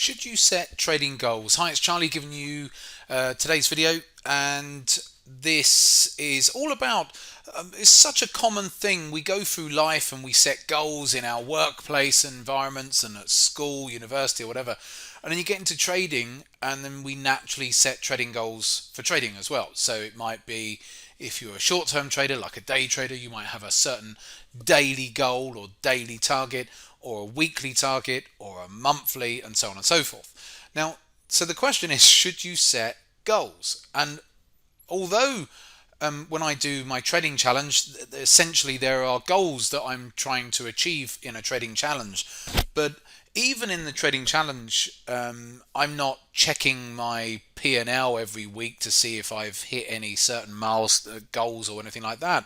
Should you set trading goals? Hi, it's Charlie giving you today's video, and this is all about. It's such a common thing. We go through life and we set goals in our workplace environments and at school, university, or whatever. And then you get into trading, and then we naturally set trading goals for trading as well. So it might be if you're a short term trader, like a day trader, you might have a certain daily goal or daily target, or a weekly target, or a monthly, and so on and so forth. Now, so the question is, should you set goals? And although when I do my trading challenge, essentially there are goals that I'm trying to achieve in a trading challenge. But even in the trading challenge, I'm not checking my P&L every week to see if I've hit any certain goals or anything like that,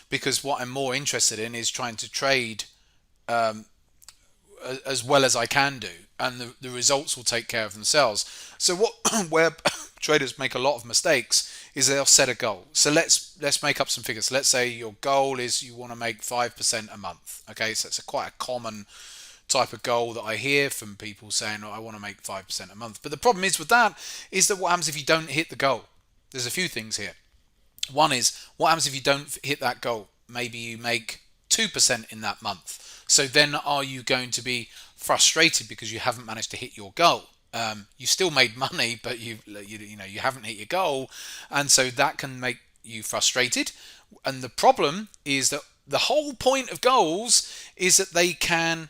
because what I'm more interested in is trying to trade as well as I can do, and the results will take care of themselves. So what where traders make a lot of mistakes is they'll set a goal. So let's make up some figures. Let's say your goal is you want to make 5% a month. Okay, so it's quite a common type of goal that I hear from people saying, oh, I want to make 5% a month. But the problem is with that is that what happens if you don't hit the goal? There's a few things here. One is, what happens if you don't hit that goal? Maybe you make 2% in that month. So then are you going to be frustrated because you haven't managed to hit your goal? You still made money, but you haven't hit your goal, and so that can make you frustrated. And the problem is that the whole point of goals is that they can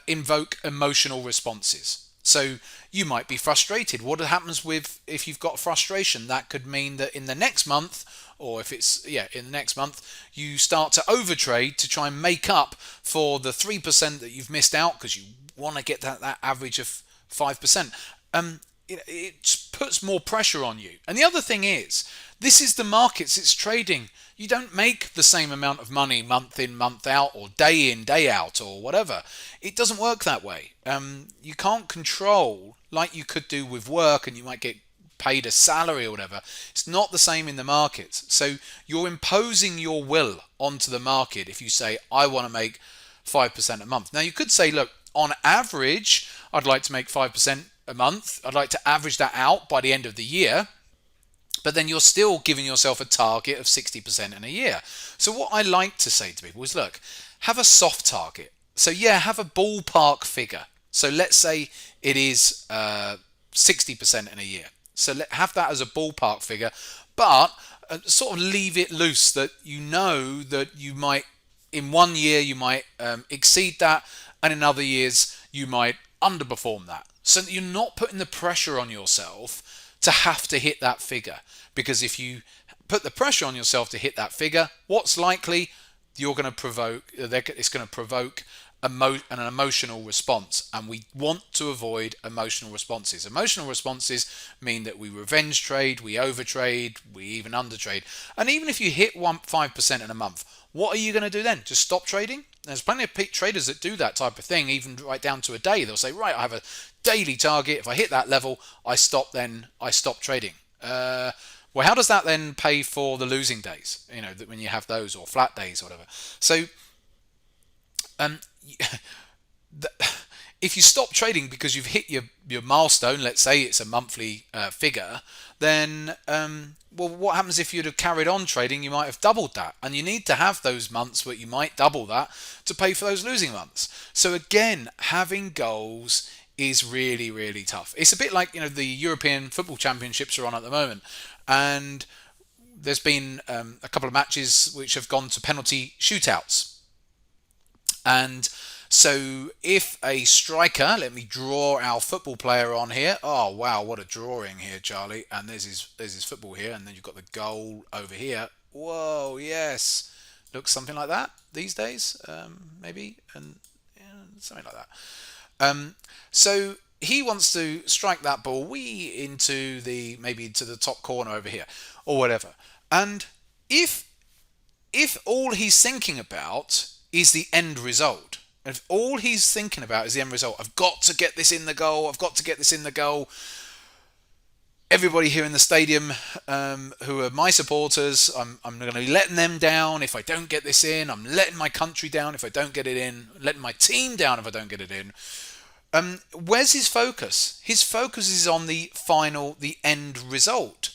invoke emotional responses. So you might be frustrated. What happens with if you've got frustration? That could mean that in the next month, or if it's in the next month, you start to overtrade to try and make up for the 3% that you've missed out because you want to get that average of 5%. It puts more pressure on you. And the other thing is, this is the markets, it's trading. You don't make the same amount of money month in, month out, or day in, day out, or whatever. It doesn't work that way. You can't control like you could do with work, and you might get paid a salary or whatever. It's not the same in the markets. So you're imposing your will onto the market if you say, I want to make 5% a month. Now you could say, look, on average, I'd like to make 5% a month. I'd like to average that out by the end of the year. But then you're still giving yourself a target of 60% in a year. So what I like to say to people is, look, have a soft target. So have a ballpark figure. So let's say it is 60% in a year. So have that as a ballpark figure, but sort of leave it loose that you know that you might, in one year you might exceed that, and in other years you might underperform that. So that you're not putting the pressure on yourself to have to hit that figure. Because if you put the pressure on yourself to hit that figure, what's likely? It's going to provoke an emotional response, and we want to avoid emotional responses. Emotional responses mean that we revenge trade, we overtrade, we even undertrade. And even if you hit 5% in a month, what are you going to do then? Just stop trading? There's plenty of traders that do that type of thing, even right down to a day. They'll say, right, I have a daily target. If I hit that level, I stop trading. Well, how does that then pay for the losing days? When you have those, or flat days, or whatever. So, if you stop trading because you've hit your milestone, let's say it's a monthly figure, then what happens if you'd have carried on trading? You might have doubled that, and you need to have those months where you might double that to pay for those losing months. So again, having goals is really, really tough. It's a bit like the European Football Championships are on at the moment, and there's been a couple of matches which have gone to penalty shootouts. And so if a striker, let me draw our football player on here. Oh wow, what a drawing here, Charlie. And there's his football here, and then you've got the goal over here. Whoa, yes, looks something like that these days, maybe, and something like that. So he wants to strike that ball into the top corner over here, or whatever. And if all he's thinking about is the end result, if all he's thinking about is the end result, I've got to get this in the goal, everybody here in the stadium who are my supporters, I'm going to be letting them down if I don't get this in. I'm letting my country down if I don't get it in. I'm letting my team down if I don't get it in. Where's his focus? His focus is on the end result.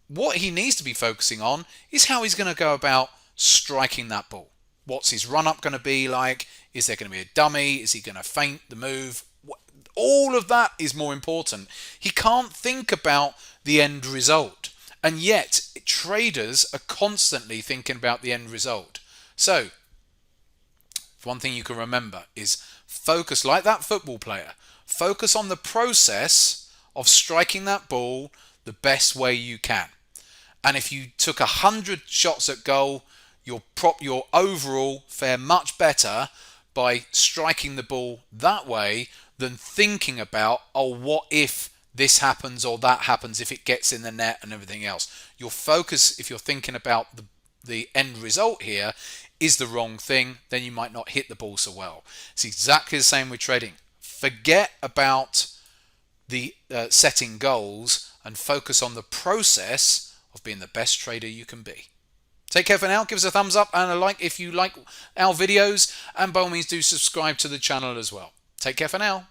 What he needs to be focusing on is how he's going to go about striking that ball. What's his run up going to be like? Is there going to be a dummy? Is he going to feint the move? All of that is more important. He can't think about the end result. And yet, traders are constantly thinking about the end result. So, one thing you can remember is focus, like that football player, focus on the process of striking that ball the best way you can. And if you took 100 shots at goal, your overall fare much better by striking the ball that way than thinking about, oh, what if this happens or that happens, if it gets in the net and everything else. Your focus, if you're thinking about the end result here, is the wrong thing, then you might not hit the ball so well. It's exactly the same with trading. Forget about the setting goals and focus on the process of being the best trader you can be. Take care for now. Give us a thumbs up and a like if you like our videos, and by all means do subscribe to the channel as well. Take care for now.